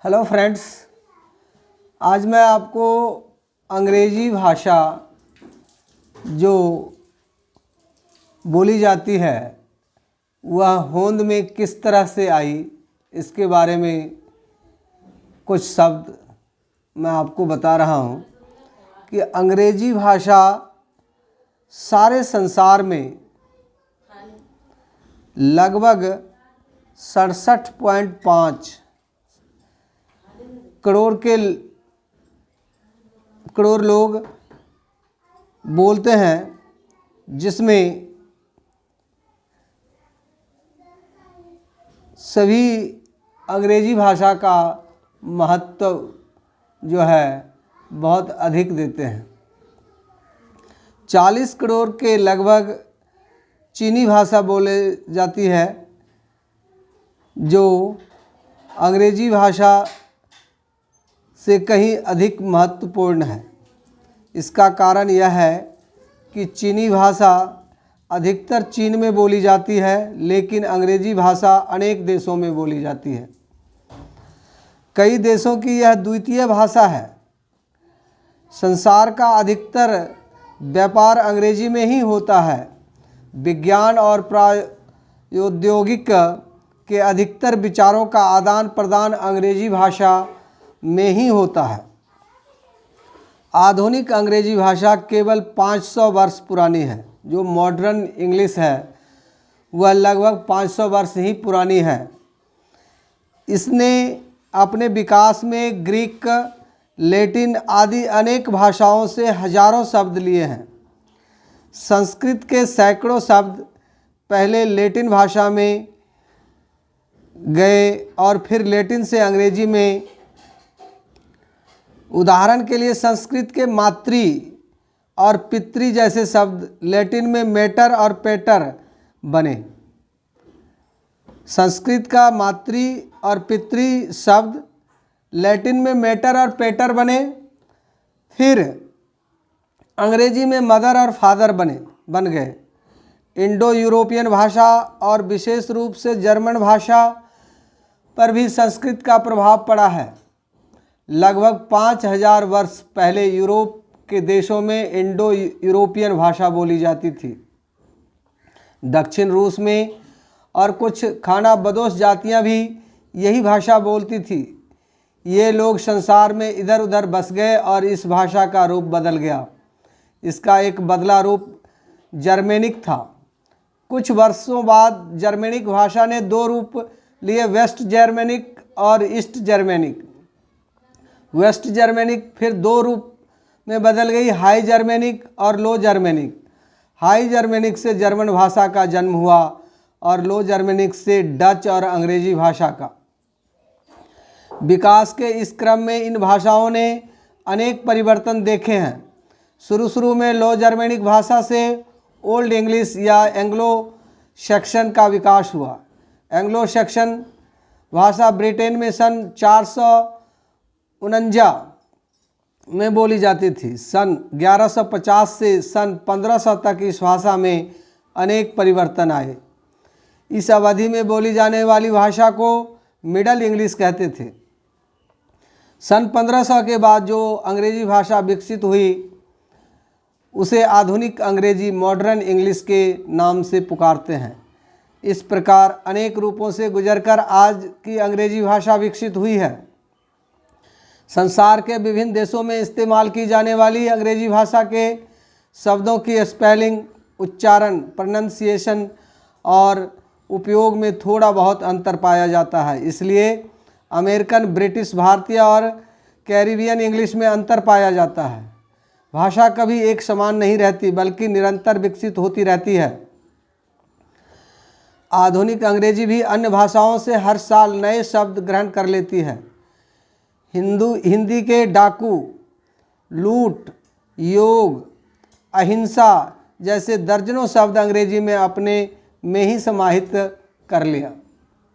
Hello friends, आज मैं आपको अंग्रेज़ी भाषा जो बोली जाती है वह होंद में किस तरह से आई इसके बारे में कुछ शब्द मैं आपको बता रहा हूँ कि अंग्रेज़ी भाषा सारे संसार में लगभग 67.5 करोड़ लोग बोलते हैं, जिसमें सभी अंग्रेज़ी भाषा का महत्व जो है बहुत अधिक देते हैं। 40 करोड़ के लगभग चीनी भाषा बोले जाती है, जो अंग्रेज़ी भाषा से कहीं अधिक महत्वपूर्ण है। इसका कारण यह है कि चीनी भाषा अधिकतर चीन में बोली जाती है, लेकिन अंग्रेज़ी भाषा अनेक देशों में बोली जाती है। कई देशों की यह द्वितीय भाषा है। संसार का अधिकतर व्यापार अंग्रेजी में ही होता है। विज्ञान और प्रौद्योगिक के अधिकतर विचारों का आदान प्रदान अंग्रेजी भाषा में ही होता है। आधुनिक अंग्रेजी भाषा केवल 500 वर्ष पुरानी है। जो मॉडर्न इंग्लिश है वह लगभग 500 वर्ष ही पुरानी है। इसने अपने विकास में ग्रीक, लैटिन आदि अनेक भाषाओं से हजारों शब्द लिए हैं। संस्कृत के सैकड़ों शब्द पहले लैटिन भाषा में गए और फिर लैटिन से अंग्रेजी में। उदाहरण के लिए संस्कृत के मातृ और पितृ जैसे शब्द लैटिन में मैटर और पेटर बने। संस्कृत का मातृ और पितृ शब्द लैटिन में मैटर और पेटर बने, फिर अंग्रेजी में मदर और फादर बन गए। इंडो यूरोपियन भाषा और विशेष रूप से जर्मन भाषा पर भी संस्कृत का प्रभाव पड़ा है। लगभग 5000 वर्ष पहले यूरोप के देशों में इंडो यूरोपियन भाषा बोली जाती थी। दक्षिण रूस में और कुछ खानाबदोश जातियां भी यही भाषा बोलती थी। ये लोग संसार में इधर उधर बस गए और इस भाषा का रूप बदल गया। इसका एक बदला रूप जर्मेनिक था। कुछ वर्षों बाद जर्मेनिक भाषा ने दो रूप लिए, वेस्ट जर्मेनिक और ईस्ट जर्मेनिक। वेस्ट जर्मेनिक फिर दो रूप में बदल गई, हाई जर्मेनिक और लो जर्मेनिक। हाई जर्मेनिक से जर्मन भाषा का जन्म हुआ और लो जर्मेनिक से डच और अंग्रेजी भाषा का। विकास के इस क्रम में इन भाषाओं ने अनेक परिवर्तन देखे हैं। शुरू में लो जर्मेनिक भाषा से ओल्ड इंग्लिश या एंग्लो सेक्शन का विकास हुआ। एंग्लो सेक्शन भाषा ब्रिटेन में सन 449 में बोली जाती थी। सन 1150 से सन 1500 तक इस भाषा में अनेक परिवर्तन आए। इस अवधि में बोली जाने वाली भाषा को मिडल इंग्लिश कहते थे। सन 1500 के बाद जो अंग्रेजी भाषा विकसित हुई उसे आधुनिक अंग्रेजी, मॉडर्न इंग्लिश के नाम से पुकारते हैं। इस प्रकार अनेक रूपों से गुजरकर आज की अंग्रेजी भाषा विकसित हुई है। संसार के विभिन्न देशों में इस्तेमाल की जाने वाली अंग्रेजी भाषा के शब्दों की स्पेलिंग, उच्चारण, प्रोनंसिएशन और उपयोग में थोड़ा बहुत अंतर पाया जाता है। इसलिए अमेरिकन, ब्रिटिश, भारतीय और कैरिबियन इंग्लिश में अंतर पाया जाता है। भाषा कभी एक समान नहीं रहती, बल्कि निरंतर विकसित होती रहती है। आधुनिक अंग्रेजी भी अन्य भाषाओं से हर साल नए शब्द ग्रहण कर लेती है। हिंदी के डाकू, लूट, योग, अहिंसा जैसे दर्जनों शब्द अंग्रेजी में अपने में ही समाहित कर लिया।